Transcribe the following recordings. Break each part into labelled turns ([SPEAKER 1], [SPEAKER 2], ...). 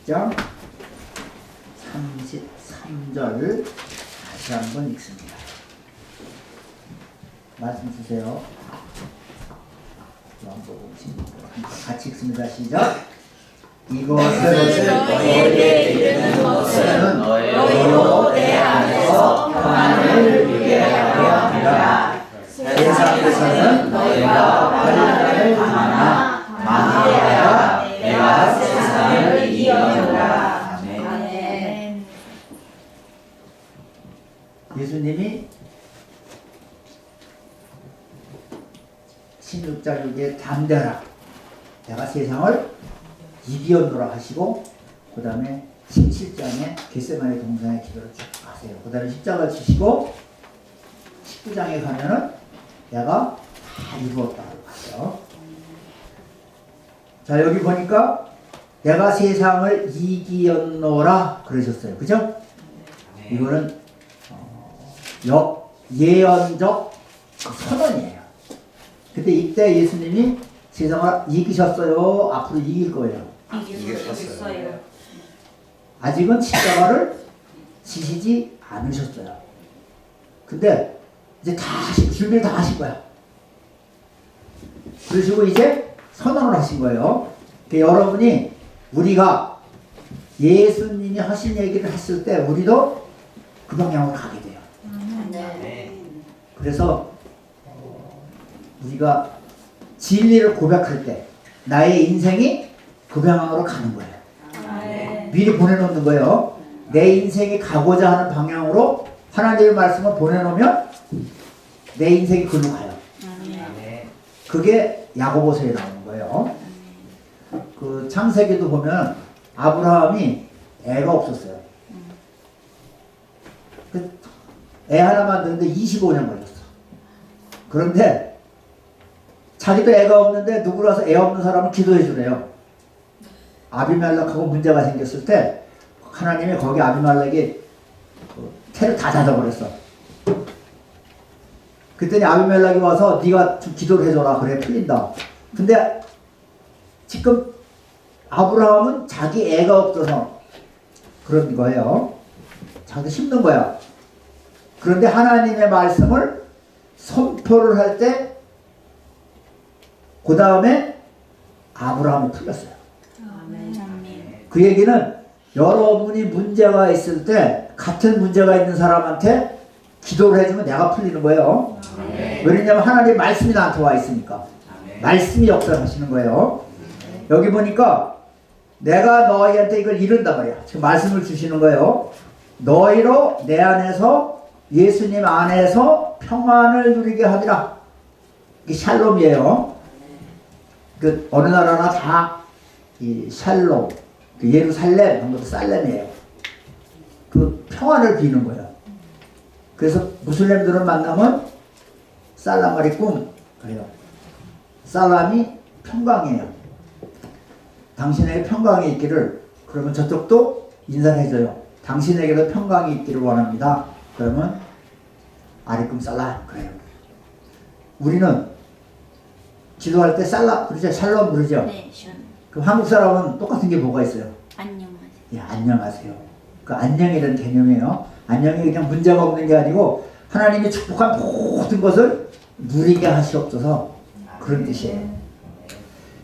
[SPEAKER 1] 10장 33절 다시 한번 읽습니다. 말씀 주세요. 같이 읽습니다. 시작. 이것을
[SPEAKER 2] 너희에게 이르는 것은 너희로 내 안에서 평안을 누리게 하려 함이라. 세상에서는 너희가 환난을 당하나 망하여야 내가 세상을 이기노라. 아멘.
[SPEAKER 1] 예수님이 16장 6에 담대하라 내가 세상을 이기었노라 하시고, 그 다음에 17장에 겟세마네 동산의 기도를 쭉 하세요. 그 다음에 십자가를 지시고 19장에 가면은 내가 다 이루었다고 하죠. 자, 여기 보니까 내가 세상을 이기었노라 그러셨어요. 그죠? 이거는 예언적 선언이에요. 근데 이때 예수님이 세상을 이기셨어요? 앞으로 이길 거예요?
[SPEAKER 2] 이기셨어요.
[SPEAKER 1] 아직은 십자가를 지시지 않으셨어요. 근데 이제 다 준비를 다 하신 거야. 그러시고 이제 선언을 하신 거예요. 그러니까 여러분이 우리가 예수님이 하신 얘기를 했을 때 우리도 그 방향으로 가게 돼요. 그래서 우리가 진리를 고백할 때 나의 인생이 그 방향으로 가는 거예요. 미리 보내놓는 거예요. 내 인생이 가고자 하는 방향으로 하나님의 말씀을 보내놓으면 내 인생이 그로 가요. 그게 야고보서에 나오는 거예요. 그 창세기도 보면 아브라함이 애가 없었어요. 애 하나 만드는데 25년 걸렸어. 그런데 자기도 애가 없는데 누구라서 애 없는 사람을 기도해 주래요. 아비멜렉하고 문제가 생겼을 때 하나님이 거기 아비멜렉이 태를 다 닫아버렸어. 그랬더니 아비멜렉이 와서 네가 좀 기도를 해줘라. 그래 풀린다. 근데 지금 아브라함은 자기 애가 없어서 그런 거예요. 자기도 힘든 거야. 그런데 하나님의 말씀을 선포를 할 때 그 다음에 아브라함이 풀렸어요. 그 얘기는 여러분이 문제가 있을 때 같은 문제가 있는 사람한테 기도를 해주면 내가 풀리는 거예요. 왜냐하면 하나님의 말씀이 나한테 와 있으니까. 말씀이 역사하시는 거예요. 여기 보니까 내가 너희한테 이걸 이룬단 말이야. 지금 말씀을 주시는 거예요. 너희로 내 안에서 예수님 안에서 평안을 누리게 하리라. 이게 샬롬이에요. 그 어느 나라나 다 이 샬롬, 그 예루살렘, 그런 것도 살렘이에요. 그 평안을 비는 거예요. 그래서 무슬림들을 만나면 살람 알이쿰 그래요. 살람이 평강이에요. 당신에게 평강이 있기를. 그러면 저쪽도 인사를 해줘요. 당신에게도 평강이 있기를 원합니다. 그러면 알이쿰 살람 그래요. 우리는 기도할 때 살람 그러죠? 샬롬 그러죠?
[SPEAKER 2] 네,
[SPEAKER 1] 그럼 한국 사람은 똑같은 게 뭐가 있어요?
[SPEAKER 2] 안녕하세요.
[SPEAKER 1] 예, 안녕하세요. 그 안녕이라는 개념이에요. 안녕이 그냥 문제가 없는 게 아니고 하나님이 축복한 모든 것을 누리게 하시옵소서. 그런 뜻이에요.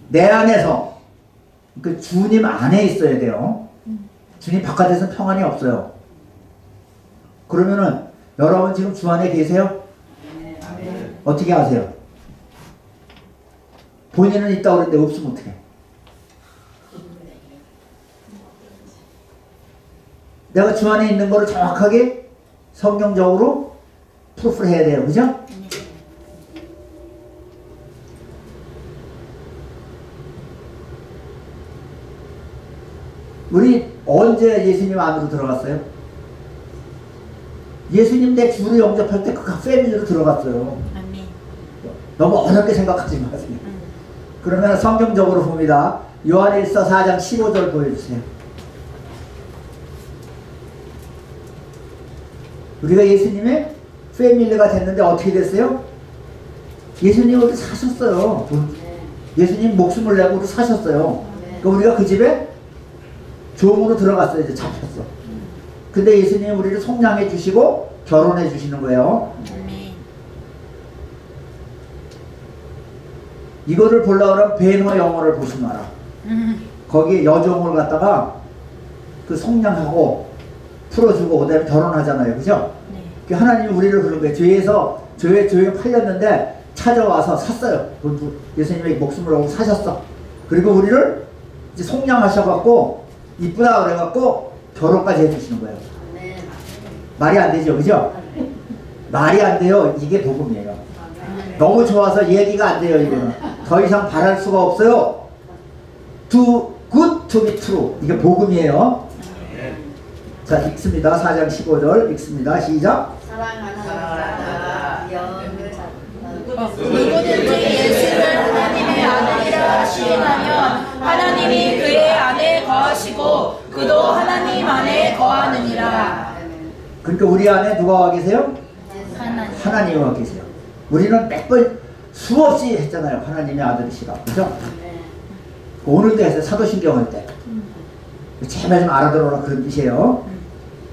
[SPEAKER 1] 내 안에서 그 주님 안에 있어야 돼요. 주님 바깥에서는 평안이 없어요. 그러면은 여러분 지금 주 안에 계세요? 어떻게 아세요? 본인은 있다고 그러는데 없으면 어떡해? 내가 주 안에 있는 거를 정확하게 성경적으로 프루프를 해야 돼요. 그죠? 우리 언제 예수님 안으로 들어갔어요? 예수님 내 주를 영접할 때 그 패밀리로 들어갔어요.
[SPEAKER 2] 아멘.
[SPEAKER 1] 너무 어렵게 생각하지 마세요. 그러면 성경적으로 봅니다. 요한일서 4장 15절 보여주세요. 우리가 예수님의 패밀리가 됐는데 어떻게 됐어요? 예수님 우리 사셨어요. 예수님 목숨을 내고 우리 사셨어요. 그러니까 우리가 그 집에 종으로 들어갔어요. 이제 잡혔어. 근데 예수님이 우리를 속량해 주시고 결혼해 주시는 거예요. 이거를 보려고 하면 베너 영어를 보시마라. 거기에 여종을 갖다가 그 속량하고 풀어주고 그다음에 결혼하잖아요. 그죠? 네. 하나님이 우리를 부른 거예요. 죄에 팔렸는데 찾아와서 샀어요. 예수님의 목숨을 얻고 사셨어. 그리고 우리를 이제 속량하셔갖고 이쁘다 그래갖고 결혼까지 해주시는 거예요. 네. 말이 안 되죠. 그죠? 말이 안 돼요. 이게 복음이에요. 너무 좋아서 얘기가 안 돼요. 이거는 더 이상 바랄 수가 없어요. Too good to be true. 이게 복음이에요. 자, 읽습니다. 4장 15절 읽습니다. 시작.
[SPEAKER 3] 누구든지 예수를 하나님의 아들이라 시인하면 하나님이 그의 안에 거하시고 그도 하나님 안에 거하느니라.
[SPEAKER 1] 그러니까 우리 안에 누가 와 계세요? 하나님이 와 계세요. 우리는 몇 번 수없이 했잖아요. 하나님의 아들이시라. 그죠? 오늘도 했어요. 사도신경 할 때. 제발 좀 알아들어라 그런 뜻이에요.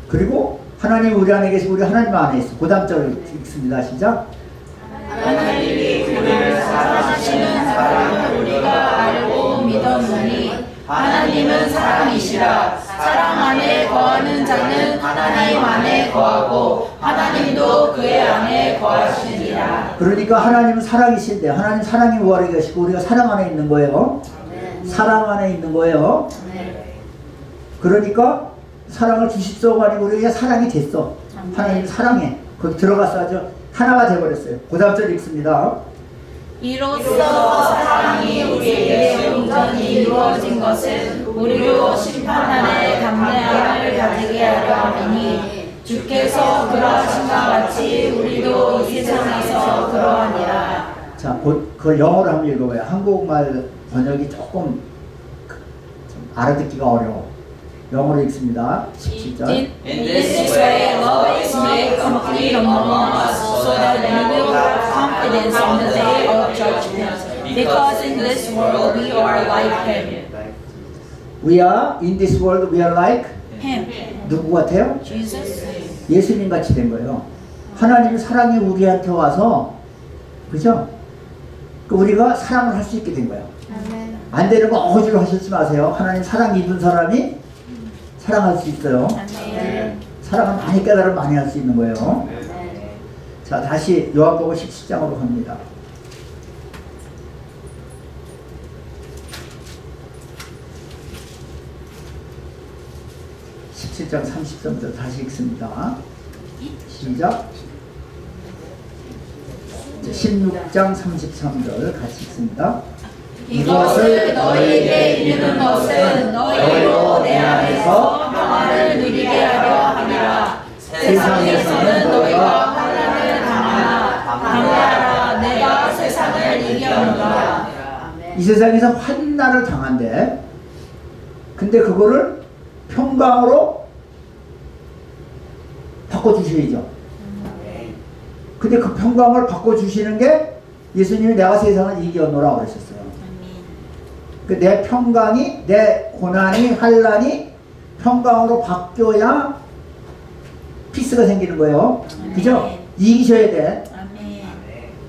[SPEAKER 1] 그리고 하나님 우리 안에 계시고 우리 하나님 안에 있어. 그 다음 절 읽습니다. 시작.
[SPEAKER 3] 하나님이 그를 사랑하시는 사랑을 우리가 알고 믿었느니 하나님은 사랑이시라. 사랑 안에 거하는 자는 하나님 안에 거하고 하나님도 그의 안에 거하시니라.
[SPEAKER 1] 그러니까 하나님은 사랑이신데 하나님 사랑이 우아래 계시고 우리가 사랑 안에 있는 거예요. 사랑 안에 있는 거예요. 그러니까 사랑을 주십소가 아니고 우리가 사랑이 됐어. 하나님 사랑해. 거기 들어가서 아주 하나가 돼버렸어요. 그 다음 절 읽습니다.
[SPEAKER 3] 이로써 사랑이 우리에게 온전히 이루어진 것은 우리로 심판하에 담대함을 가지게 하려 함이니 주께서 그러하신 것 같이 우리도 이 세상에서 그러하니라.
[SPEAKER 1] 자, 그 영어로 한번 읽어봐요. 한국말 번역이 조금 좀 알아듣기가 어려워. 영어로 읽습니다. 17절.
[SPEAKER 3] In this way, love is made complete among us, so that we will have confidence on the day of judgment. Because in this world we are like Him.
[SPEAKER 1] We are in this world. We are like
[SPEAKER 3] Him.
[SPEAKER 1] 누구 같아요?
[SPEAKER 3] Jesus.
[SPEAKER 1] 예수님 같이 된 거예요. 하나님의 사랑이 우리한테 와서 그죠? 우리가 사랑을 할 수 있게 된 거예요. 안 되는 거 어거지로 하시지 마세요. 하나님 사랑 입은 사람이 사랑할 수 있어요. 사랑을 많이 깨달으면 많이 할 수 있는 거예요. 자, 다시 요한복음 17장으로 갑니다. (17장 33절) 다시 읽습니다. 시작. 16장 33절 같이 읽습니다.
[SPEAKER 3] 이것을 너희에게 이르는 것은 너희로 내 안에서 평안을 누리게 하려 함이라. 세상에서는 너희가 환난을 당하나 담대하라. 내가 세상을 이겨노라.
[SPEAKER 1] 이 세상에서 환난을 당한대. 근데 그거를 평강으로 바꿔주셔야죠. 근데 그 평강을 바꿔주시는 게 예수님이 내가 세상을 이겨노라 그러셨어요. 그 내 평강이, 내 고난이, 환난이 평강으로 바뀌어야 피스가 생기는 거예요. 그죠? 이기셔야 돼.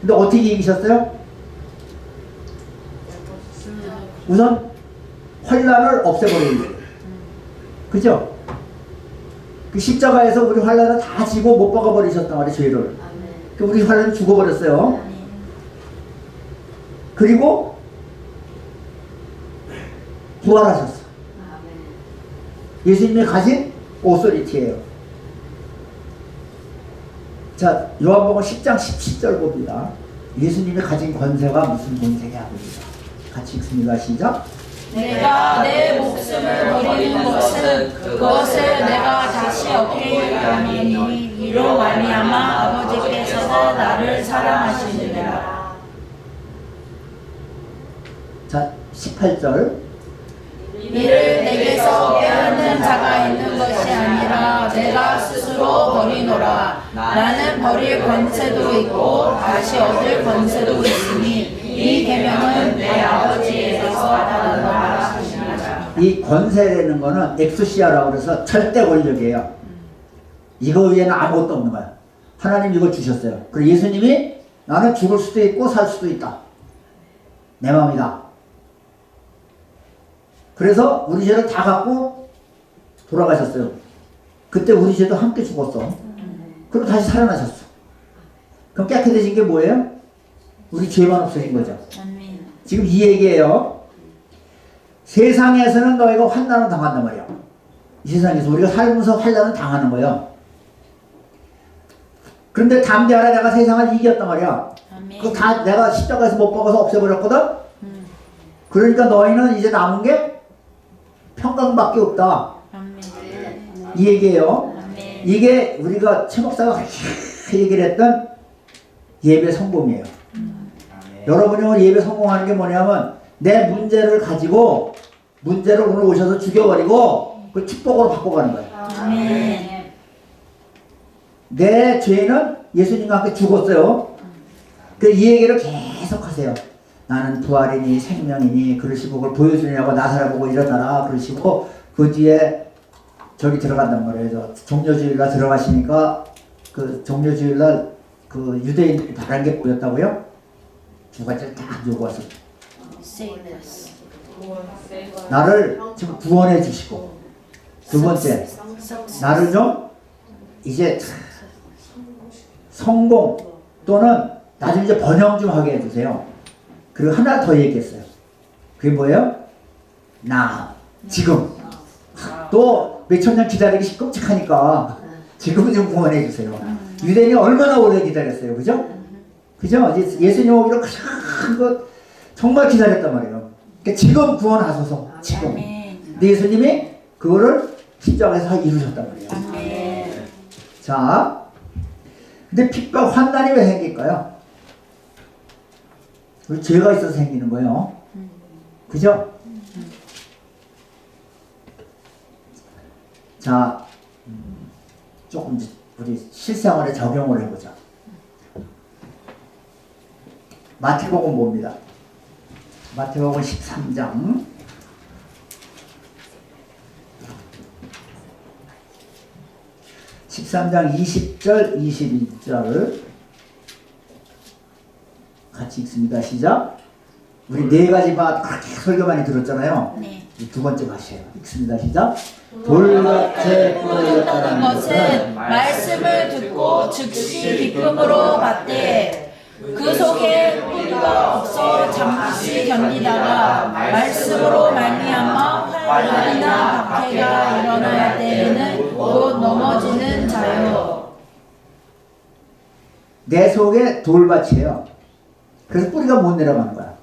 [SPEAKER 1] 근데 어떻게 이기셨어요? 우선 환난을 없애버리는 거예요. 그죠? 그 십자가에서 우리 환난을 다 지고 못 박아버리셨단 말이에요. 죄를. 우리 환난은 죽어버렸어요. 그리고 부활하셨어. 예수님이 가진 오소리티예요. 자, 요한복음 10장 17절 봅니다. 예수님이 가진 권세가 무슨 권세냐 봅니다. 같이 읽습니다. 시작.
[SPEAKER 3] 내가 내 목숨을 버리는 것은 그것을 내가 다시 얻게 하리니 이로 말미암아 아버지께서는 나를 사랑하시느니라.
[SPEAKER 1] 자, 18절.
[SPEAKER 3] 이를 내게서 빼앗는 자가 있는 것이 아니라 내가 스스로 버리노라. 나는 버릴 권세도 있고 다시 얻을 권세도 있으니 이 계명은 내 아버지에게서 받았노라 하시니라.
[SPEAKER 1] 이 권세라는 거는 엑소시아라고 그래서 절대 권력이에요. 이거 위에는 아무것도 없는 거야. 하나님 이걸 주셨어요. 그리고 예수님이 나는 죽을 수도 있고 살 수도 있다. 내 마음이다. 그래서 우리 죄를 다 갖고 돌아가셨어요. 그때 우리 죄도 함께 죽었어. 그리고 다시 살아나셨어. 그럼 깨끗해진 게 뭐예요? 우리 죄만 없어진 거죠. 지금 이 얘기예요. 세상에서는 너희가 환난을 당한단 말이야. 이 세상에서 우리가 살면서 환난을 당하는 거예요. 그런데 담대하라, 내가 세상을 이겼단 말이야. 그거 다 내가 십자가에서 못 박아서 없애버렸거든. 그러니까 너희는 이제 남은 게 평강밖에 없다. 이 얘기예요. 이게 우리가 최 목사가 얘기를 했던 예배 성공이에요. 여러분이 오늘 예배 성공하는 게 뭐냐면 내 문제를 가지고 문제를 오늘 오셔서 죽여버리고 그 축복으로 바꿔가는 거예요. 내 죄는 예수님과 함께 죽었어요. 그 이 얘기를 계속 하세요. 나는 부활이니 생명이니 그러시고 그걸 보여주냐고 나사를 보고 일어나라 그러시고 그 뒤에 저기 들어간단 말이에요. 종려주일날 들어가시니까 그 종려주일날 그 유대인들이 바란 게 보였다고요? 두 가지를 딱 요구하세요. 나를 지금 구원해 주시고 두 번째 나를 좀 이제 성공 또는 나중에 이제 번영 좀 하게 해주세요. 그리고 하나 더 얘기했어요. 그게 뭐예요? 나 지금 또 몇천 년 기다리기 끔찍하니까 지금은 좀 구원해 주세요. 유대인이 얼마나 오래 기다렸어요, 그죠? 그죠? 예수님 오기로 큰 것 정말 기다렸단 말이에요. 그러니까 지금 구원하소서. 지금. 근데 예수님이 그거를 십자가에서 이루셨단 말이에요. 자, 근데 핍박 환난이 왜 생길까요? 우리 죄가 있어서 생기는 거예요. 그죠? 자, 조금 우리 실생활에 적용을 해보자. 마태복음 봅니다. 마태복음 13장 13장 20절 21절 같이 읽습니다. 시작. 우리 네 가지 밭 그렇게 설교 많이 들었잖아요.
[SPEAKER 3] 네.
[SPEAKER 1] 두 번째 맛이에요. 읽습니다. 시작. 돌밭에 뿌려졌다는
[SPEAKER 3] 것은 말씀을 듣고 즉시 기쁨으로 받되 그 속에 뿌리가 없어 잠시 견디다가 말씀으로 말미암아 환난이나 박해가 일어날 때에는 곧 넘어지는 자요.
[SPEAKER 1] 내 속에 돌밭이에요. 그래서 뿌리가 못 내려가는 거야.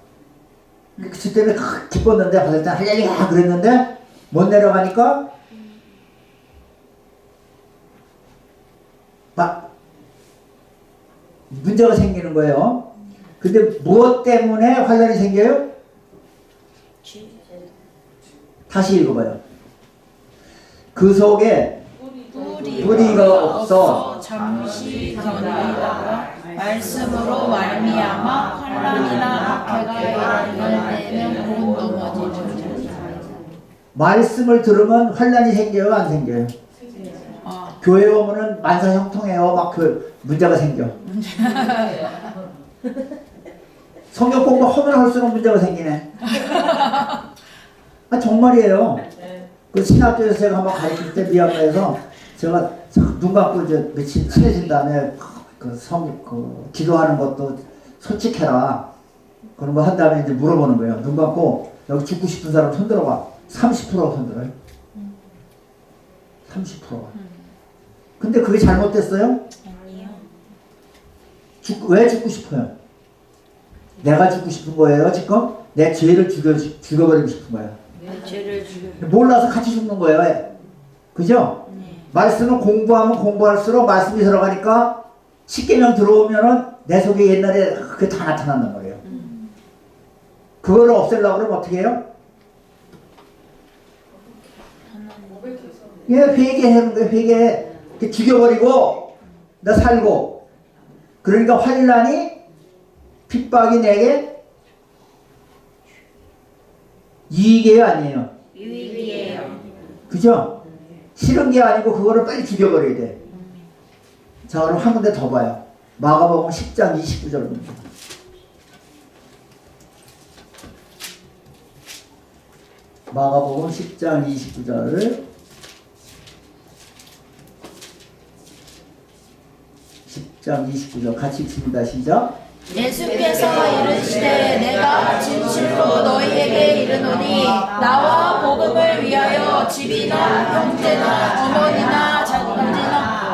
[SPEAKER 1] 그 때문에 기뻤는데 받을 때 할렐루야 그랬는데 못 내려가니까 막 문제가 생기는 거예요. 근데 무엇 때문에 환란이 생겨요? 다시 읽어봐요. 그 속에 뿌리가 없어
[SPEAKER 3] 잠시 견디다가 말씀으로 말미암아 환난이나 박해가 일어날 때는 곧 넘어지는 자요.
[SPEAKER 1] 말씀을 들으면 환란이 생겨요, 안 생겨요? 교회 오면은 만사형통해요. 막 그 문제가 생겨. 성경 공부하면 할수록 문제가 생기네. 아 정말이에요. 그 신학교에서 제가 한번 가르칠 때 미얀마에서 제가 눈 감고 이제 며칠 친해진 다음에 그 기도하는 것도 솔직해라. 그런 거 한 다음에 이제 물어보는 거예요. 눈 감고 여기 죽고 싶은 사람 손들어봐. 30% 손들어요. 30%가. 근데 그게 잘못됐어요?
[SPEAKER 3] 아니요.
[SPEAKER 1] 왜 죽고 싶어요? 내가 죽고 싶은 거예요, 지금? 내 죄를 죽여버리고 싶은 거예요.
[SPEAKER 3] 죄를 죽여.
[SPEAKER 1] 몰라서 같이 죽는 거예요. 그죠? 말씀을 공부하면 공부할수록 말씀이 들어가니까 십계명 들어오면은 내 속에 옛날에 그게 다 나타난단 말이에요. 그거를 없애려고 그러면 어떻게 해요? 예, 회개하는 거예요, 회개. 죽여버리고, 나 살고. 그러니까 환란이, 핍박이 내게 이익이에요, 아니에요?
[SPEAKER 3] 유익.
[SPEAKER 1] 그죠? 싫은 게 아니고 그거를 빨리 죽여버려야 돼. 자, 그럼 한 군데 더 봐요. 마가복음 10장 29절입니다. 마가복음 10장 29절. 10장 29절 같이 읽습니다. 시작.
[SPEAKER 3] 예수께서 이르시되 내가 진실로 너희에게 이르노니 나와 복음을 위하여 집이나 형제나 어머니나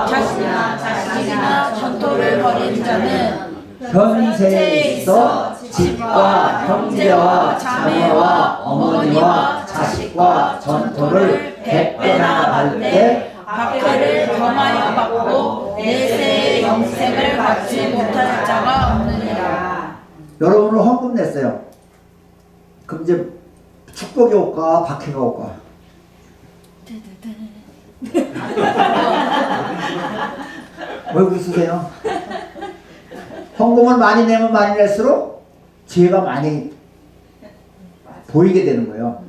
[SPEAKER 3] 자식이나 전토를 벌이는 자는
[SPEAKER 1] 현세에 있어 집과 형제와 자매와 어머니와 자식과 전토를 100배나 받을 때
[SPEAKER 3] 박해를 범하여 받고 내세의 영생을 받지 못할 자가 없느니라.
[SPEAKER 1] 여러분은 헌금 냈어요. 그럼 이제 축복이 올까 박해가 올까? 왜 웃으세요? 헌금을 많이 내면 많이 낼수록 죄가 많이 보이게 되는 거예요.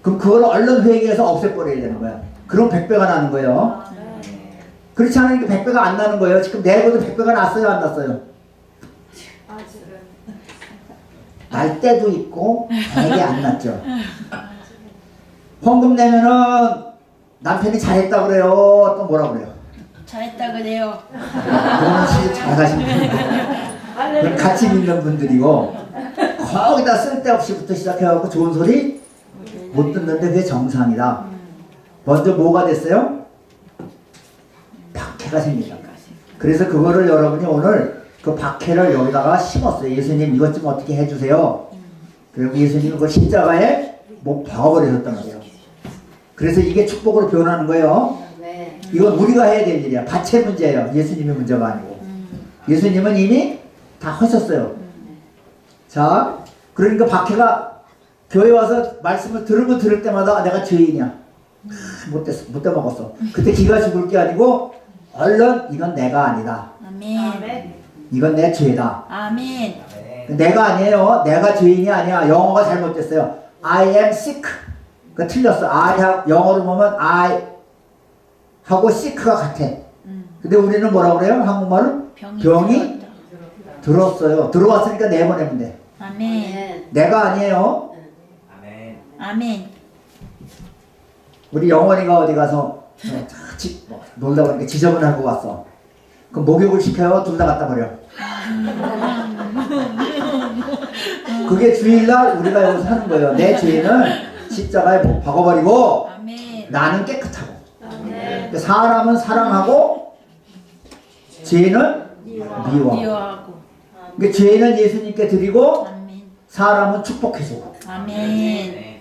[SPEAKER 1] 그럼 그걸 얼른 회개해서 없애버려야 되는 거야. 그럼 100배가 나는 거예요. 그렇지 않으니까 100배가 안 나는 거예요. 지금 내고도 100배가 났어요, 안 났어요? 날 때도 있고 되게 안 났죠. 헌금 내면은 남편이 잘했다 그래요. 또 뭐라 그래요?
[SPEAKER 3] 잘했다 그래요.
[SPEAKER 1] 그거는 진짜 잘하신 분이에요. 같이 믿는 분들이고 거기다 쓸데없이부터 시작해갖고 좋은 소리 못 듣는데 그게 정상이다. 먼저 뭐가 됐어요? 박해가 생긴다. 그래서 그거를 여러분이 오늘 그 박해를 여기다가 심었어요. 예수님 이것 좀 어떻게 해주세요. 그리고 예수님은 그 십자가에 못 박아버리셨단 말이에요. 그래서 이게 축복으로 변하는 거예요. 이건 우리가 해야 될 일이야. 밭의 문제예요. 예수님의 문제가 아니고. 예수님은 이미 다 하셨어요. 자, 그러니까 박해가 교회 와서 말씀을 들으면 들을 때마다 내가 죄인이야. 못돼 먹었어. 그때 기가 죽을 게 아니고 얼른 이건 내가 아니다.
[SPEAKER 3] 아멘.
[SPEAKER 1] 이건 내 죄다.
[SPEAKER 3] 아멘.
[SPEAKER 1] 내가 아니에요. 내가 죄인이 아니야. 영어가 잘못됐어요. I am sick. 그 틀렸어. 영어로 보면 I 하고 sick가 같아. 근데 우리는 뭐라고 그래요? 한국말은? 병이 들었어요. 들어왔으니까 내보내면 돼.
[SPEAKER 3] 아멘.
[SPEAKER 1] 내가 아니에요.
[SPEAKER 3] 아멘.
[SPEAKER 1] 우리 영원이가 어디 가서 놀다 보니까 지저분하고 왔어. 그럼 목욕을 시켜요? 둘 다 갖다 버려. 그게 주일날 우리가 여기서 하는 거예요. 내 죄는 십자가에 박아버리고
[SPEAKER 3] 아멘.
[SPEAKER 1] 나는 깨끗하고. 사람은 사랑하고 죄는 미워하고.
[SPEAKER 3] 미워하고.
[SPEAKER 1] 그러니까 죄는 예수님께 드리고
[SPEAKER 3] 아멘.
[SPEAKER 1] 사람은 축복해주고.
[SPEAKER 3] 아멘.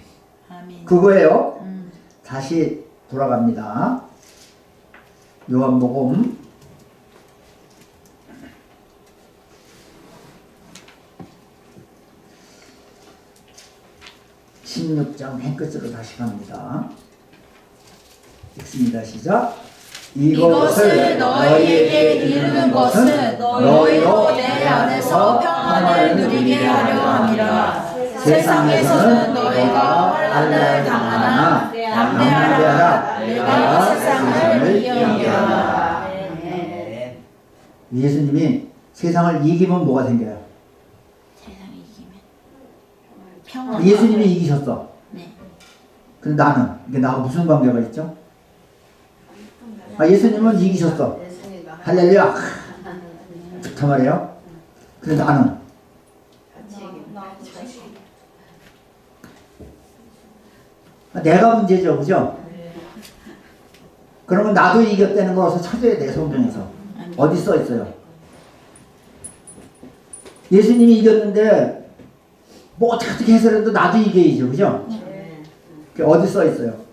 [SPEAKER 3] 아멘.
[SPEAKER 1] 그거예요. 다시 돌아갑니다. 요한복음 16장 맨 끝으로 다시 갑니다. 읽습니다. 시작.
[SPEAKER 3] 이것을 너희에게 이르는 것은 너희로 내 안에서 평안을 누리게 하려 함이라. 세상에서는 너희가 환난을 당하나 담대하라. 내가 세상을 이겼노라.
[SPEAKER 1] 예수님이 세상을 이기면 뭐가 생겨요?
[SPEAKER 3] 세상을 이기면 평안.
[SPEAKER 1] 예수님이 이기셨어.
[SPEAKER 3] 네.
[SPEAKER 1] 근데 나는 이게 나하고 무슨 관계가 있죠? 예수님은 이기셨어. 할렐루야. 좋단 말이에요. 근데 나는 내가 문제죠, 그죠? 그러면 나도 이겼다는 걸 어서 찾아야 돼. 성경에서 어디 써 있어요? 예수님이 이겼는데 뭐 어떻게 해서라도 나도 이겨야죠, 그죠? 그게 어디 써 있어요?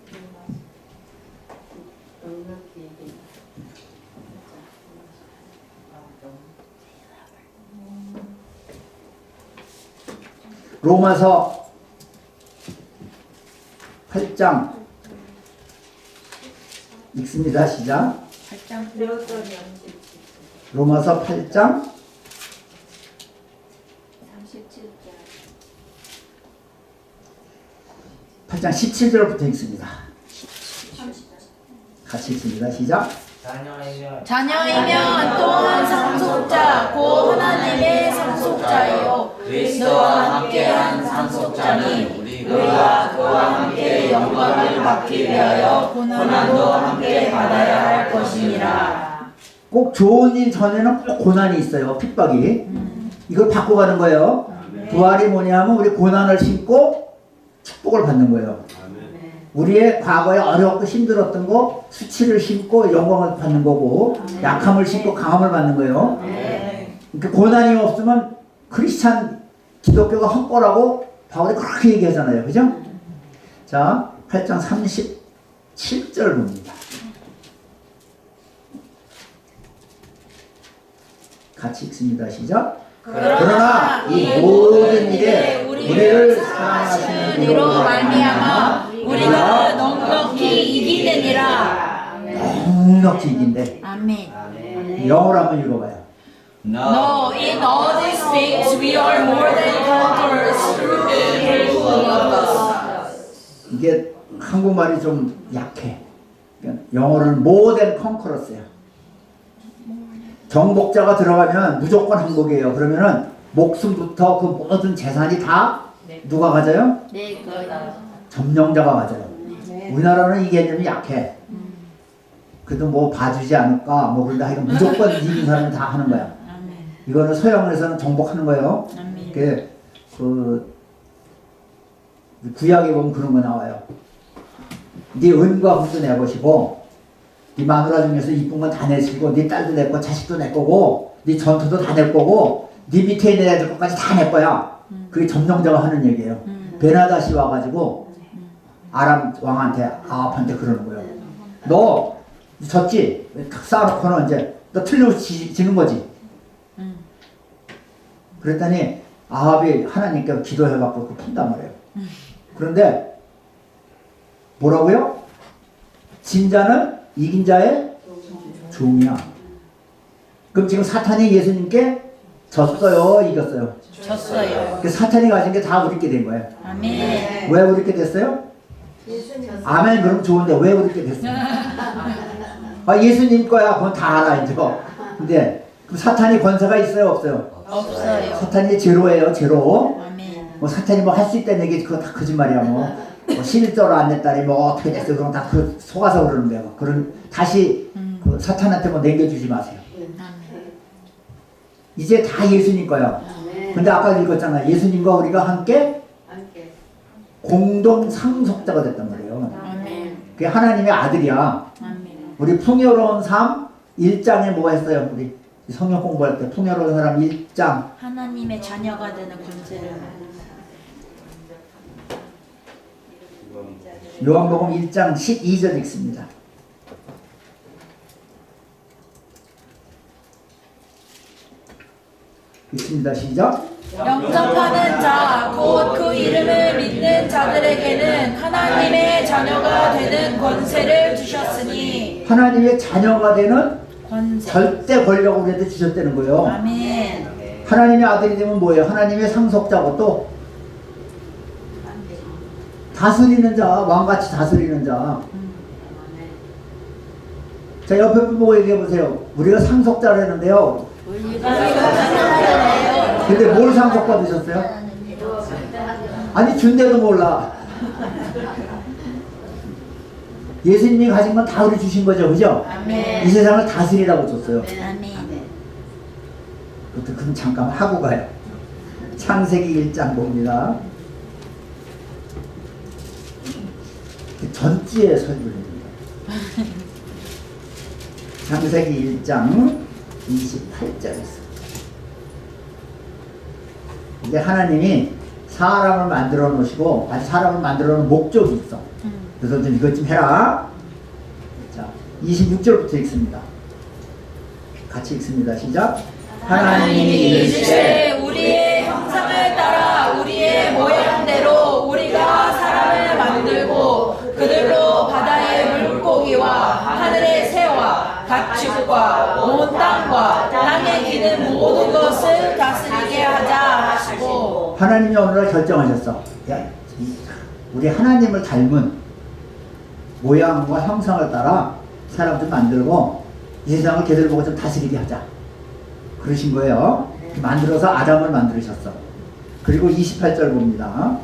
[SPEAKER 1] 로마서 8장 읽습니다. 시작.
[SPEAKER 3] 8장.
[SPEAKER 1] 로마서 8장 8장 17절부터 읽습니다. 같이 읽습니다. 시작.
[SPEAKER 3] 자녀이면 또한 상속자 곧 하나님의 상속자요 그리스도와 함께한 상속자니 우리가 그와 함께 영광을 받기 위하여 고난도 함께 받아야 할 것이니라.
[SPEAKER 1] 꼭 좋은 일 전에는 꼭 고난이 있어요. 핍박이. 이걸 바꿔가는 거예요. 부활이 뭐냐면 우리 고난을 심고 축복을 받는 거예요. 우리의 과거에 어렵고 힘들었던 거 수치를 심고 영광을 받는 거고 약함을 심고 강함을 받는 거예요. 그러니까 고난이 없으면 크리스찬 기독교가 헛거라고 바울이 그렇게 얘기하잖아요. 그죠? 자, 8장 37절 봅니다. 같이 읽습니다. 시작. 그러나 이 모든 일에 우리를 사랑하시는 이로 말미암아 우리가 넉넉히 이기느니라. 넉넉히 이긴대.
[SPEAKER 3] 아멘.
[SPEAKER 1] 영어로 한번 읽어봐요.
[SPEAKER 3] No, in all these things we are more than conquerors through Him who loved us.
[SPEAKER 1] 이게 한국말이 좀 약해. 그러니까 영어로는 more than conquerors예요. 정복자가 들어가면 무조건 항복이에요. 그러면은 목숨부터 그 모든 재산이 다 누가 가져요?
[SPEAKER 3] 네, 그거요.
[SPEAKER 1] 점령자가 가져요. 우리나라는 이 개념이 약해. 그래도 뭐 봐주지 않을까 뭐 그런데 하여간 무조건 이긴 사람이 다 하는 거야. 이거는 서양에서는 정복하는 거예요. 그 구약에 보면 그런 거 나와요. 네 은과 금도 내보시고 네 마누라 중에서 이쁜 건 다 내시고 네 딸도 내 거 자식도 내 거고 네 전투도 다 내 거고 네 밑에 있는 애들 것까지 다 내 거야. 그게 점령자가 하는 얘기예요. 베나다시 와가지고 아람 왕한테 아합한테 그러는 거예요. 너 졌지? 탁 쌓아놓고는 이제 너 틀리고 지는 거지. 그랬더니 아합이 하나님께 기도해갖고 푼단 말이에요. 그런데 뭐라고요? 진 자는 이긴 자의 종이야. 그럼 지금 사탄이 예수님께 졌어요? 이겼어요?
[SPEAKER 3] 졌어요.
[SPEAKER 1] 그 사탄이 가진 게 다 우리께 된 거예요.
[SPEAKER 3] 아멘.
[SPEAKER 1] 왜 우리께 됐어요? 아멘. 그럼 좋은데 왜 우리께 됐어요? 아, 예수님 거야. 그건 다 알아 이제. 근데 그럼 사탄이 권세가 있어요? 없어요?
[SPEAKER 3] 없어요.
[SPEAKER 1] 사탄이 제로예요. 제로.
[SPEAKER 3] 아멘.
[SPEAKER 1] 뭐 사탄이 뭐 할 수 있다는 얘기 그거 다 거짓말이야. 뭐 11조를 안 냈다니 뭐 어떻게 됐어요? 그럼 다 그 속아서 그러는 거예요. 그런 다시 그 사탄한테 뭐 남겨주지 마세요. 이제 다 예수님 거야. 근데 아까 읽었잖아. 예수님과 우리가 함께 공동 상속자가 됐단 말이에요.
[SPEAKER 3] 아멘.
[SPEAKER 1] 그게 하나님의 아들이야.
[SPEAKER 3] 아멘.
[SPEAKER 1] 우리 풍요로운 삶 1장에 뭐 했어요? 우리 성경 공부할 때 풍요로운 사람 1장
[SPEAKER 3] 하나님의 자녀가 되는 권세를.
[SPEAKER 1] 요한복음 1장 12절 읽습니다. 읽습니다. 시작.
[SPEAKER 3] 영접하는 자, 곧 그 이름을 믿는 자들에게는 하나님의 자녀가 되는 권세를 주셨으니.
[SPEAKER 1] 하나님의 자녀가 되는
[SPEAKER 3] 권세.
[SPEAKER 1] 절대 권력을 우리한테 주셨다는 거예요.
[SPEAKER 3] 아멘.
[SPEAKER 1] 하나님의 아들이 되면 뭐예요? 하나님의 상속자고 또 다스리는 자, 왕같이 다스리는 자. 자, 옆에 분 보고 얘기해 보세요. 우리가 상속자라는데요. 근데 뭘 상속받으셨어요? 아니 준대도 몰라. 예수님이 가진 건 다 우리 주신 거죠, 그죠?
[SPEAKER 3] 아멘.
[SPEAKER 1] 이 세상을 다스리라고 줬어요.
[SPEAKER 3] 아멘.
[SPEAKER 1] 그것도 그럼 잠깐 하고 가요. 창세기 1장 봅니다. 전주에 설교입니다. 창세기 1장 28절 있습니다. 이제 하나님이 사람을 만들어 놓으시고 아직 사람을 만들어 놓은 목적이 있어. 그래서 좀 이것 좀 해라. 자, 26절부터 읽습니다. 같이 읽습니다. 시작.
[SPEAKER 3] 하나님이 이르시되 우리의 형상을 따라 우리의 모양대로 우리가 사람을 만들고 그들로 바다의 물고기와 하늘의 새와 가축과 온 땅과 땅에 기는 모든 것을 다스리게 하자 하시고.
[SPEAKER 1] 하나님이 어느 날 결정하셨어. 야, 우리 하나님을 닮은 모양과 형상을 따라 사람 좀 만들고 이 세상을 걔들 보고 좀 다스리게 하자. 그러신 거예요. 만들어서 아담을 만들으셨어. 그리고 28절 봅니다.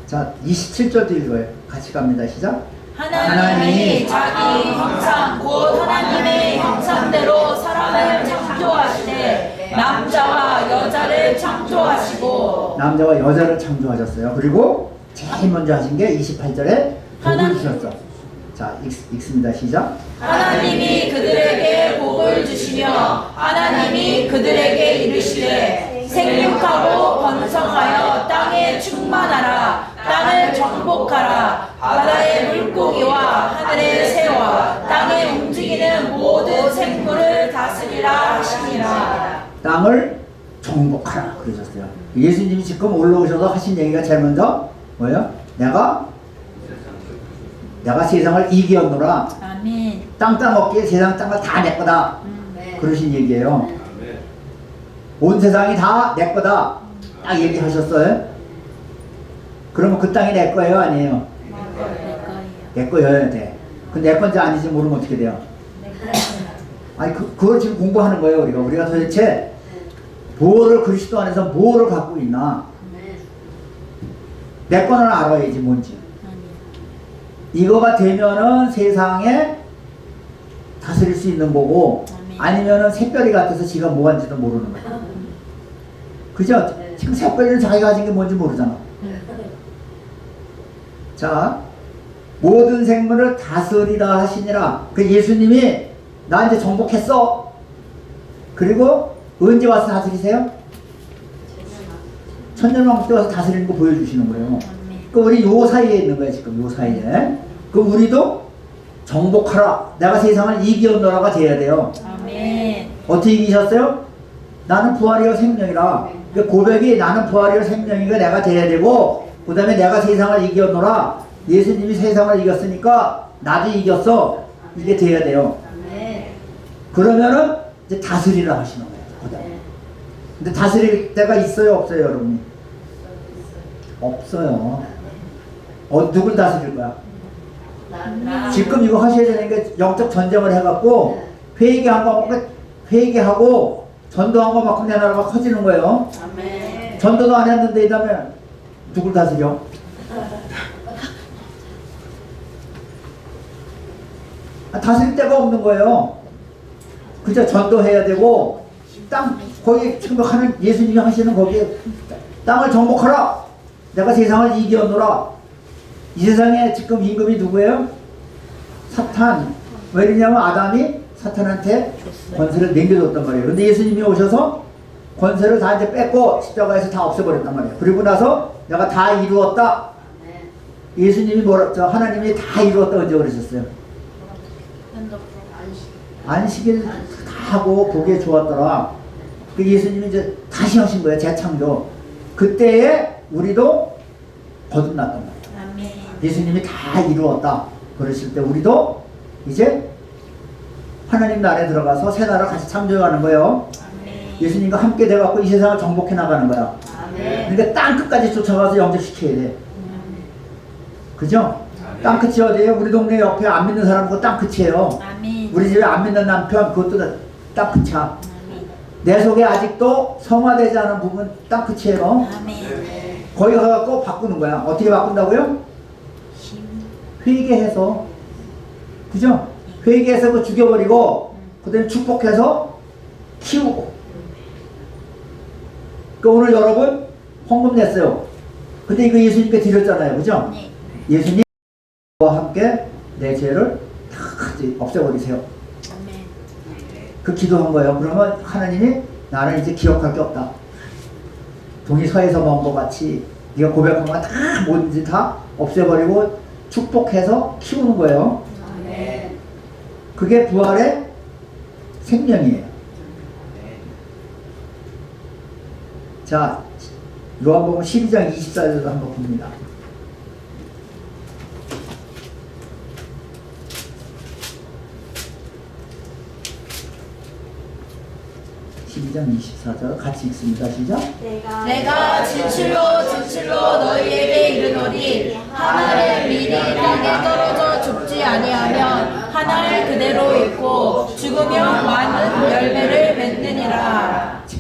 [SPEAKER 1] 자, 27절도 읽어요. 같이 갑니다. 시작.
[SPEAKER 3] 하나님이 자기 형상 곧 하나님의 형상대로 사람을 창조하시되 남자와 여자를 창조하시고
[SPEAKER 1] 남자와 여자를 창조하셨어요. 그리고 제일 먼저 하신 게 28절에 복을 주셨어. 자, 읽습니다. 시작.
[SPEAKER 3] 하나님이 그들에게 복을 주시며 하나님이 그들에게 이르시되 생육하고 번성하여 땅에 충만하라. 땅을 정복하라. 바다의 물고기와 하늘의 새와 땅에 움직이는 모든 생물을 다스리라 하시니라.
[SPEAKER 1] 땅을 정복하라 그러셨어요. 예수님이 지금 올라오셔서 하신 얘기가 제일 먼저 뭐예요? 내가 세상을 이기었노라.
[SPEAKER 3] 아멘.
[SPEAKER 1] 땅 따먹기에 세상 땅을 다 내 거다. 그러신 얘기예요. 온 세상이 다 내 거다. 딱 얘기하셨어요. 그러면 그 땅이 내 거예요? 아니에요? 내 거여야 돼. 근데 내 건지 아닌지 모르면 어떻게 돼요? 아니 그걸 지금 공부하는 거예요. 우리가 도대체 뭐를 그리스도 안에서 뭐를 갖고 있나? 내 거는 알아야지 뭔지. 이거가 되면은 세상에 다스릴 수 있는 거고, 아니면은 새별이 같아서 지가 뭐 한지도 모르는 거야. 그죠? 지금 새별이는 자기가 가진 게 뭔지 모르잖아. 자, 모든 생물을 다스리라 하시니라. 그 예수님이 나 이제 정복했어. 그리고 언제 와서 다스리세요? 천년왕국 때 와서 다스리는 거 보여주시는 거예요. 그 우리 요 사이에 있는 거예요. 지금 요 사이에. 그 우리도 정복하라. 내가 세상을 이기었노라가 돼야 돼요.
[SPEAKER 3] 아멘.
[SPEAKER 1] 어떻게 이기셨어요? 나는 부활이요 생명이라. 그 고백이 나는 부활이요 생명이가 내가 돼야 되고, 그 다음에 내가 세상을 이기었노라. 예수님이 세상을 이겼으니까 나도 이겼어. 이게 돼야 돼요. 그러면은 이제 다스리라 하시는 거예요. 그다음에. 근데 다스릴 때가 있어요, 없어요, 여러분? 없어요. 누굴 다스릴 거야? 지금 이거 하셔야 되는 게 영적 전쟁을 해갖고 회개하고 전도한 것만큼 내 나라가 커지는 거예요. 전도도 안 했는데 이 다음에 누굴 다스려? 다스릴 데가 없는 거예요. 그저 전도해야 되고 거기 지금 하는 예수님이 하시는 거기에 땅을 정복하라. 내가 세상을 이기었노라. 이 세상에 지금 임금이 누구예요? 사탄. 왜냐면 아담이 사탄한테 권세를 남겨줬단 말이에요. 근데 예수님이 오셔서 권세를 다 이제 뺏고 십자가에서 다 없애버렸단 말이에요. 그리고 나서 내가 다 이루었다. 예수님이 하나님이 다 이루었다 언제 그러셨어요? 안식일 다 하고 보기에 좋았더라. 그 예수님이 이제 다시 하신 거예요. 재창조. 그때에 우리도 거듭났단 말이에요. 예수님이 다 이루었다 그러실 때 우리도 이제 하나님 나라에 들어가서 새 나라 같이 창조하는 거예요. 예수님과 함께 돼갖고 이 세상을 정복해 나가는 거야. 그러니까 땅 끝까지 쫓아가서 영접시켜야 돼. 그죠? 땅 끝이 어디에요? 우리 동네 옆에 안 믿는 사람하고 땅 끝이에요. 우리 집에 안 믿는 남편 그것도 땅 끝이야. 내 속에 아직도 성화되지 않은 부분 땅 끝이에요. 거기 가갖고 바꾸는 거야. 어떻게 바꾼다고요? 회개해서. 그죠? 회개해서 그 죽여버리고 그 다음에 축복해서 키우고. 그러니까 오늘 여러분 헌금 냈어요. 근데 이거 예수님께 드렸잖아요. 그죠? 예수님과 함께 내 죄를 다 없애버리세요. 그 기도한 거예요. 그러면 하나님이 나는 이제 기억할 게 없다. 동이 서에서 먼 것 같이 네가 고백한 거 다 뭐든지 다 없애버리고 축복해서 키우는 거예요. 그게 부활의 생명이에요. 자, 요한복음 12장 24절도 한번 봅니다. 12장 24절 같이 읽습니다. 시작.
[SPEAKER 3] 내가 진실로 너희에게 이르노니 하늘의 밀이 땅에 떨어져 죽지 아니하면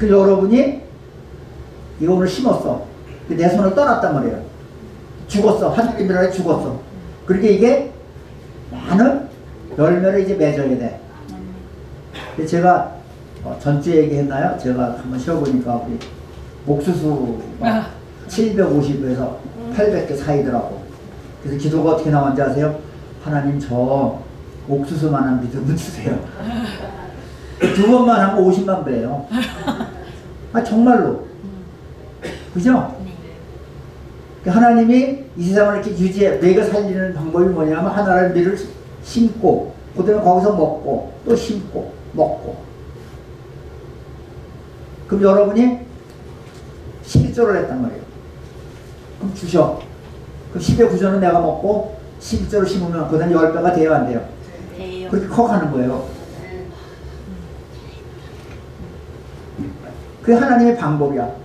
[SPEAKER 1] 그 여러분이 이거 오늘 심었어. 내 손을 떠났단 말이에요. 죽었어. 하나님이라 죽었어. 그러니까 이게 많은 열매를 이제 맺어야 돼. 근데 제가 전주에 얘기했나요? 제가 한번 쉬어보니까 우리 옥수수가 750에서 800개 사이더라고. 그래서 기도가 어떻게 나왔는지 아세요? 하나님 저 옥수수만한 믿음을 주세요. 두 번만 하면 50만 배예요. 아 정말로. 그죠? 하나님이 이 세상을 이렇게 유지해 내가 살리는 방법이 뭐냐면 하나를 밀을 심고 그 다음에 거기서 먹고 또 심고 먹고. 그럼 여러분이 11조를 했단 말이에요. 그럼 주셔. 그럼 10의 9조는 내가 먹고 11조를 심으면 그 다음에 10배가 돼요 안 돼요?
[SPEAKER 3] 돼요.
[SPEAKER 1] 그렇게 커가는 거예요. 그게 하나님의 방법이야.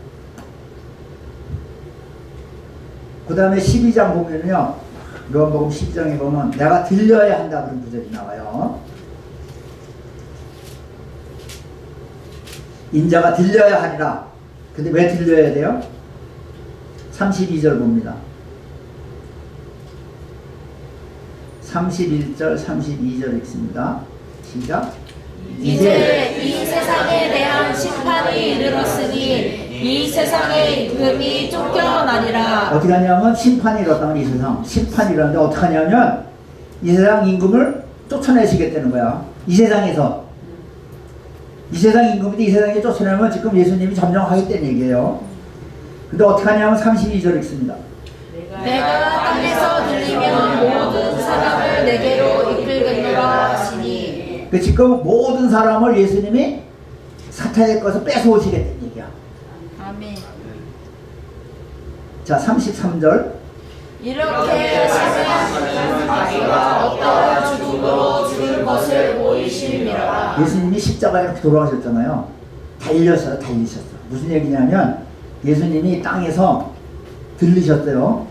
[SPEAKER 1] 그 다음에 12장 보면요. 요한복음 12장에 보면 내가 들려야 한다 그런 구절이 나와요. 인자가 들려야 하리라. 근데 왜 들려야 돼요? 32절 봅니다. 31절 32절 읽습니다. 시작.
[SPEAKER 3] 이제 이 세상에 대한 심판이 이르렀으니 이 세상의 임금이 쫓겨나리라.
[SPEAKER 1] 어떻게 하냐면 심판이 일었다면 이 세상 심판이 일었는데 어떻게 하냐면 이 세상 임금을 쫓아내시겠다는 거야. 이 세상에서 이 세상 임금인데 이 세상에 쫓아내면 지금 예수님이 점령하겠다는 얘기예요. 근데 어떻게 하냐면 32절 읽습니다.
[SPEAKER 3] 내가 땅에서 들리면 모든 사람을 내게로 이끌겠노라 하시니.
[SPEAKER 1] 그 지금 모든 사람을 예수님이 사탄의 것을 뺏어오시겠다는 얘기야.
[SPEAKER 3] 아멘.
[SPEAKER 1] 자 33절.
[SPEAKER 3] 이렇게 하시면 자기가 어떠한 죽음으로 죽을 것을 보이심이라.
[SPEAKER 1] 예수님이 십자가에 이렇게 돌아가셨잖아요. 달리셨어요. 무슨 얘기냐면 예수님이 땅에서 들리셨어요.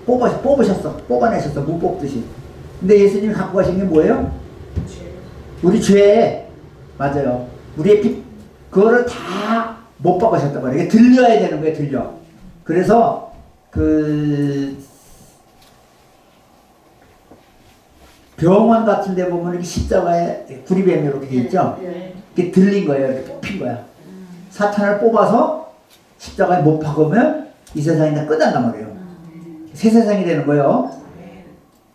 [SPEAKER 1] 뽑아내셨어. 무 뽑듯이. 근데 예수님이 갖고 가신 게 뭐예요? 우리 죄. 맞아요. 우리의 그거를 다 못 박으셨단 말이에요. 이게 들려야 되는 거예요. 들려. 그래서 병원 같은 데 보면 이렇게 십자가에 구리뱀이 이렇게 돼 있죠? 이게 들린 거예요. 이렇게 뽑힌 거야. 사탄을 뽑아서 십자가에 못 박으면 이 세상이 다 끝난단 말이에요. 새 세상이 되는 거예요.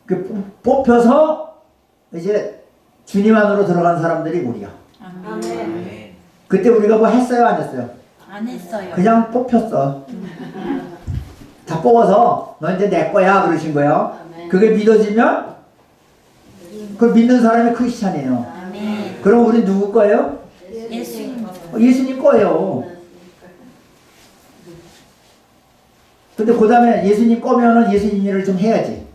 [SPEAKER 1] 그 뽑혀서 이제 주님 안으로 들어간 사람들이 우리야.
[SPEAKER 3] 아멘.
[SPEAKER 1] 그때 우리가 뭐 했어요? 안 했어요?
[SPEAKER 3] 안 했어요.
[SPEAKER 1] 그냥 뽑혔어. 다 뽑아서 너 이제 내 거야 그러신 거예요. 그게 믿어지면 그걸 믿는 사람이 크리스찬이에요.
[SPEAKER 3] 아멘.
[SPEAKER 1] 그럼 우리 누구 거예요?
[SPEAKER 3] 예수님.
[SPEAKER 1] 예수님 거예요. 근데 그 다음에 예수님 거면은 예수님 일을 좀 해야지.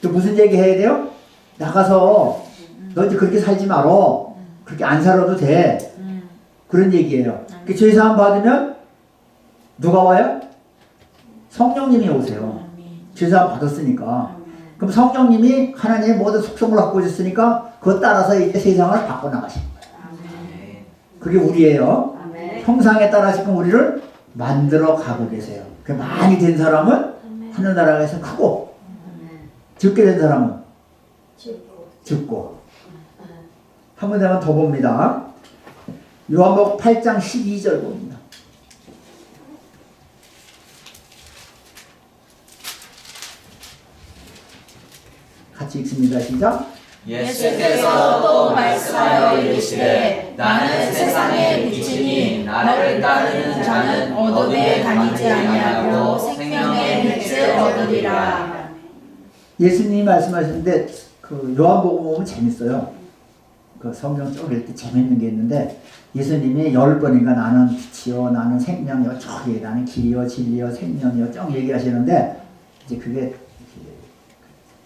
[SPEAKER 1] 또 무슨 얘기 해야 돼요? 나가서 너 이제 그렇게 살지 말어. 그렇게 안 살아도 돼. 그런 얘기예요. 그 죄사함 받으면 누가 와요? 성령님이 오세요. 죄사함 받았으니까. 그럼 성령님이 하나님의 모든 속성을 갖고 있으니까 그것 따라서 이제 세상을 바꿔나가시는 거예요. 그게 우리예요. 형상에 따라 지금 우리를 만들어 가고 계세요. 그 많이 된 사람은 하늘나라에서 크고 적게 된 사람은 죽고. 한 군데만 더 봅니다. 요한복음 8장 12절 봅니다. 같이 읽습니다. 시작.
[SPEAKER 3] 예수께서 또 말씀하여 이르시되 나는 세상의 빛이니 나를 따르는 자는 어둠에 다니지 아니하고 생명의 빛을 얻으리라.
[SPEAKER 1] 예수님이 말씀하셨는데 그 요한복음 보면 재밌어요. 그 성경 쭉 읽을 때 재밌는 게 있는데 예수님이 10번인가 나는 빛이요 나는 생명이요 저기 나는 길이요 진리요 생명이요 쭉 얘기하시는데 이제 그게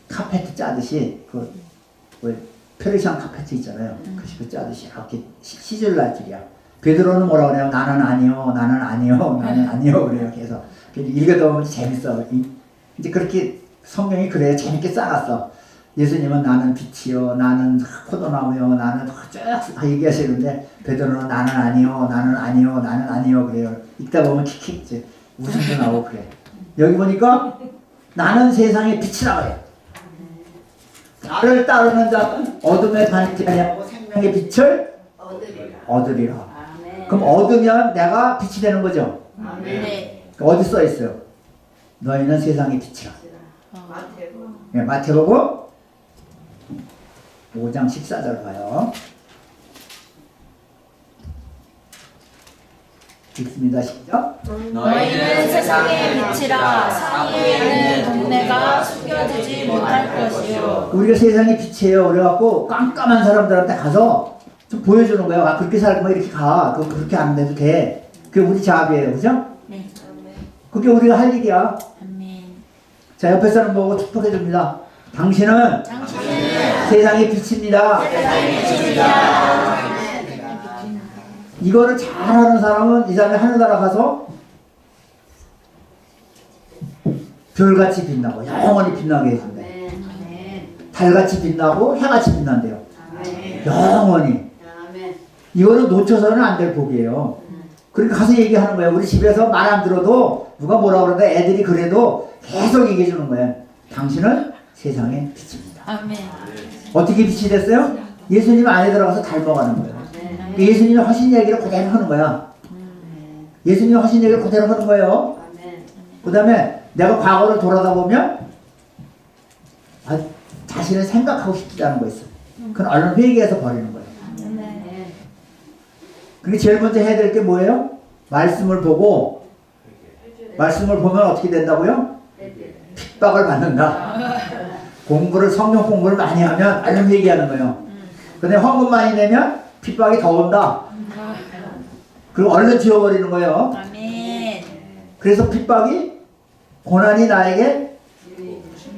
[SPEAKER 1] 카페트 짜듯이 왜 페르시안 카페트 있잖아요. 그 짜듯이 이렇게 시절 날 줄이야. 베드로는 뭐라 그래요? 나는 아니요 나는 아니요 나는 아니요 그래요. 그래서 읽어다 보면 재밌어. 이제 그렇게 성경이 그래요. 재밌게 짜놨어. 예수님은 나는 빛이요, 나는 포도나무요, 나는 쭉 얘기하시는데 베드로는 나는 아니요, 나는 아니요, 나는 아니요 그래요. 읽다 보면 킥킥 이제 웃음도 나오고 그래. 여기 보니까 나는 세상의 빛이라 그래. 나를 따르는 자는 어둠에 다니지 아니하고 생명의 빛을 얻으리라. 그럼 얻으면 내가 빛이 되는 거죠.
[SPEAKER 3] 네.
[SPEAKER 1] 어디 써 있어요? 너희는 세상의 빛이라. 네, 마태복음 5장 14절 봐요. 읽습니다. 시작.
[SPEAKER 3] 너희는 세상의 빛이라. 상위에 있는 동네가 숨겨지지 못할 것이요.
[SPEAKER 1] 우리가 세상의 빛이에요. 그래갖고 깜깜한 사람들한테 가서 좀 보여주는 거예요. 아, 그렇게 살면 이렇게 가. 그렇게 안 해도 돼. 그게 우리 자업이에요. 그죠?
[SPEAKER 3] 네.
[SPEAKER 1] 그게 우리가 할 일이야.
[SPEAKER 3] 아멘.
[SPEAKER 1] 자, 옆에 사람 보고 축복해 줍니다. 당신은 세상의 빛입니다. 이거를 잘하는 사람은 이 사람이 하늘나라 가서 별같이 빛나고 영원히 빛나게 해준대. 달같이 빛나고 해같이 빛난대요. 영원히. 이거는 놓쳐서는 안 될 복이에요. 그러니까 가서 얘기하는 거예요. 우리 집에서 말 안 들어도 누가 뭐라 그러다 애들이 그래도 계속 얘기해 주는 거예요. 당신은 세상의 빛입니다.
[SPEAKER 3] 아멘.
[SPEAKER 1] 어떻게 빛이 됐어요? 예수님 안에 들어가서 닮아가는 거예요. 예수님이 하신 얘기를 그대로 하는 거야. 예수님이 하신 얘기를 그대로 하는 거예요. 그 다음에 내가 과거를 돌아다 보면 자신을 생각하고 싶지 않은 거 있어. 그건 얼른 회개해서 버리는 거예요. 그게 제일 먼저 해야 될 게 뭐예요? 말씀을 보고, 말씀을 보면 어떻게 된다고요? 핍박을 받는다. 공부를, 성경 공부를 많이 하면 얼른 회개하는 거예요. 근데 헌금 많이 내면 핍박이 더 온다. 그리고 얼른 지워버리는 거예요.
[SPEAKER 3] 아멘.
[SPEAKER 1] 그래서 핍박이, 고난이 나에게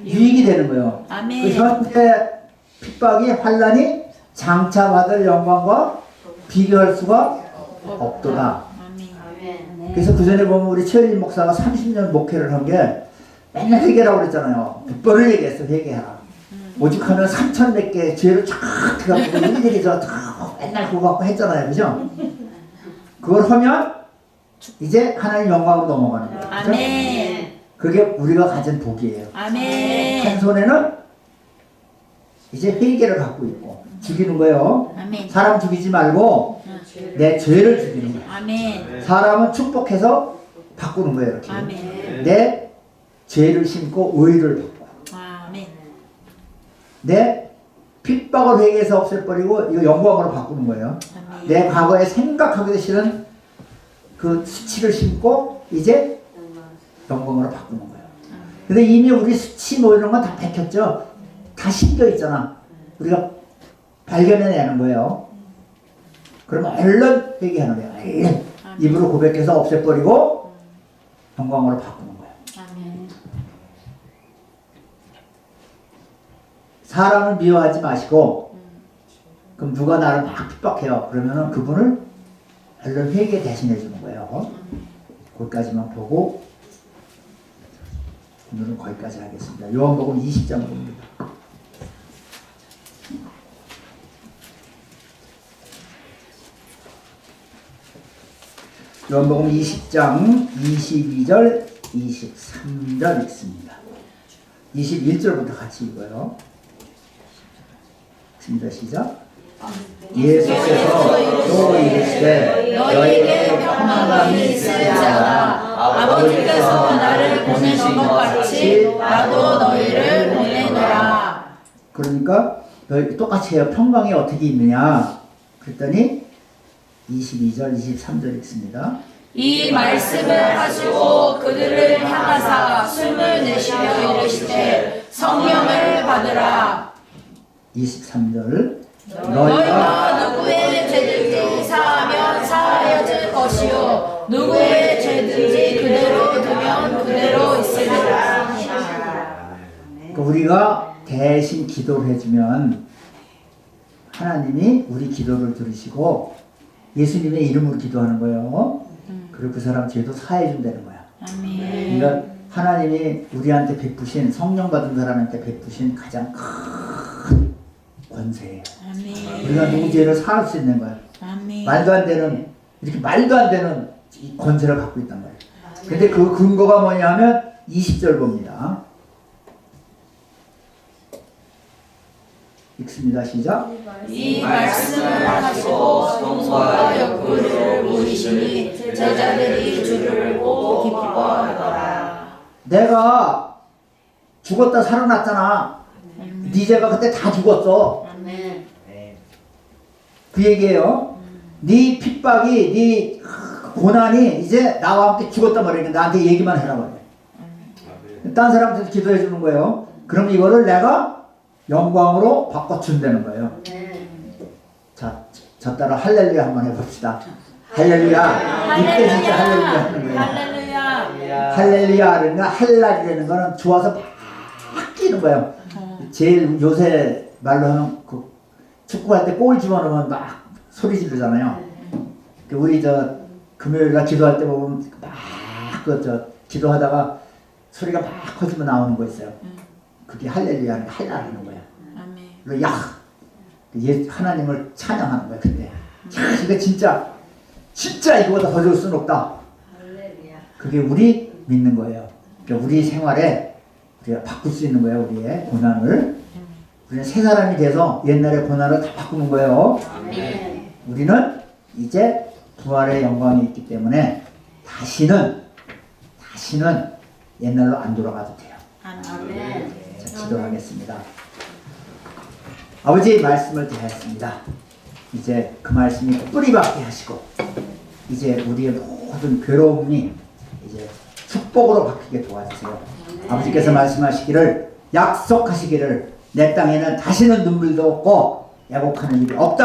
[SPEAKER 1] 유익이 되는 거예요.
[SPEAKER 3] 아멘.
[SPEAKER 1] 그 현재 핍박이, 환난이 장차 받을 영광과 비교할 수가 없도다.
[SPEAKER 3] 아멘.
[SPEAKER 1] 그래서 그 전에 보면 우리 최일림 목사가 30년 목회를 한 게 맨날 회개라고 그랬잖아요. 100번을 얘기했어. 회개하라. 오죽하면 3천 몇 개 죄를 쫙 해갖고 일일이 맨날 그거 갖고 했잖아요. 그죠? 그걸 하면 이제 하나님 영광으로 넘어가는 거예요. 그죠?
[SPEAKER 3] 아멘.
[SPEAKER 1] 그게 우리가 가진 복이에요.
[SPEAKER 3] 아멘.
[SPEAKER 1] 한 손에는 이제 회개를 갖고 있고 죽이는 거예요.
[SPEAKER 3] 아멘.
[SPEAKER 1] 사람 죽이지 말고 내 죄를 죽이는 거예요.
[SPEAKER 3] 아멘.
[SPEAKER 1] 사람은 축복해서 바꾸는 거예요. 이렇게.
[SPEAKER 3] 아멘.
[SPEAKER 1] 내 죄를 심고 의를 바꿔.
[SPEAKER 3] 아멘.
[SPEAKER 1] 내 핍박을 회개해서 없애버리고 이거 영광으로 바꾸는 거예요.
[SPEAKER 3] 아멘.
[SPEAKER 1] 내 과거에 생각하기도 싫은 그 수치를 심고 이제 영광으로 바꾸는 거예요. 근데 이미 우리 수치 뭐 이런 건 다 밝혔죠. 다 심겨 있잖아. 우리가 발견해내는 거예요. 그러면 얼른 회개하는 거예요. 얼른 입으로 고백해서 없애버리고 영광으로 바꾸는 거예요.
[SPEAKER 3] 아멘.
[SPEAKER 1] 사람을 미워하지 마시고 그럼 누가 나를 막 핍박해요. 그러면은 그분을 얼른 회개 대신해 주는 거예요. 거기까지만 보고 오늘은 거기까지 하겠습니다. 요한복음 20장 봅니다. 요한복음 20장 22절 23절 읽습니다. 21절부터 같이 읽어요. 읽습니다. 시작. 예수께서 또 이르시되
[SPEAKER 3] 너희에게 평강이 있을지어다. 아버지께서 나를 보내신 것 같이 나도 너희를 보내노라.
[SPEAKER 1] 그러니까 너희 똑같이 해요. 평강이 어떻게 있느냐 그랬더니 22절 23절 읽습니다.
[SPEAKER 3] 이 말씀을 하시고 그들을 향하사 숨을 내쉬며 이르시되 성령을 받으라.
[SPEAKER 1] 23절
[SPEAKER 3] 너희가 누구의 죄든지 사하면 사하여질 것이요 누구의 죄든지 그대로 두면 그대로 있으리라.
[SPEAKER 1] 그러니까 우리가 대신 기도를 해주면 하나님이 우리 기도를 들으시고 예수님의 이름으로 기도하는 거예요. 그리고 그 사람 죄도 사해 준다는 거야.
[SPEAKER 3] 아멘.
[SPEAKER 1] 그러니까 하나님이 우리한테 베푸신 성령 받은 사람한테 베푸신 가장 큰 권세예요.
[SPEAKER 3] 아멘.
[SPEAKER 1] 우리가 누구 죄를 사할 수 있는 거예요.
[SPEAKER 3] 아멘.
[SPEAKER 1] 말도 안 되는 이렇게 말도 안 되는 이 권세를 갖고 있단 말이에요. 근데 그 근거가 뭐냐 하면 20절 봅니다. 읽습니다. 시작.
[SPEAKER 3] 이 말씀을 하시고 성소와 옆구리를 보이시니 제자들이 주를 보고 기뻐하더라.
[SPEAKER 1] 내가 죽었다 살아났잖아. 네 죄가 그때 다 죽었어.
[SPEAKER 3] 아멘.
[SPEAKER 1] 그 얘기예요. 네 핍박이, 네 고난이 이제 나와 함께 죽었단 말이야. 나한테 얘기만 해라 말이야. 딴 사람한테 기도해 주는 거예요. 그럼 이거를 내가 영광으로 바꿔준다는 거예요. 자, 저 따라 할렐루야 한번 해봅시다. 할렐루야. 이때 진짜 할렐루야 하는 거예요.
[SPEAKER 3] 할렐루야.
[SPEAKER 1] 할렐루야라는 할랄이라는 거는 좋아서 막 뛰는 거예요. 제일 요새 말로 하는 그 축구할 때 골 집어넣으면 막 소리 지르잖아요. 우리 저 금요일날 기도할 때 보면 막 기도하다가 소리가 막 커지면 나오는 거 있어요. 그게 할렐루야는 할랄하는 거야.
[SPEAKER 3] 아멘.
[SPEAKER 1] 야, 하나님을 찬양하는 거야 그때. 야, 이거 진짜 이거보다 더 좋을 수는 없다. 그게 우리 믿는 거예요. 그러니까 우리 생활에 우리가 바꿀 수 있는 거예요. 우리의 고난을. 우리는 새 사람이 돼서 옛날의 고난을 다 바꾸는 거예요. 우리는 이제 부활의 영광이 있기 때문에 다시는 옛날로 안 돌아가도 돼요.
[SPEAKER 3] 아멘.
[SPEAKER 1] 자, 기도하겠습니다. 아버지 말씀을 드렸습니다. 이제 그 말씀이 뿌리박게 하시고 이제 우리의 모든 괴로움이 이제 축복으로 바뀌게 도와주세요. 아버지께서 말씀하시기를 약속하시기를 내 땅에는 다시는 눈물도 없고 애곡하는 일이 없다.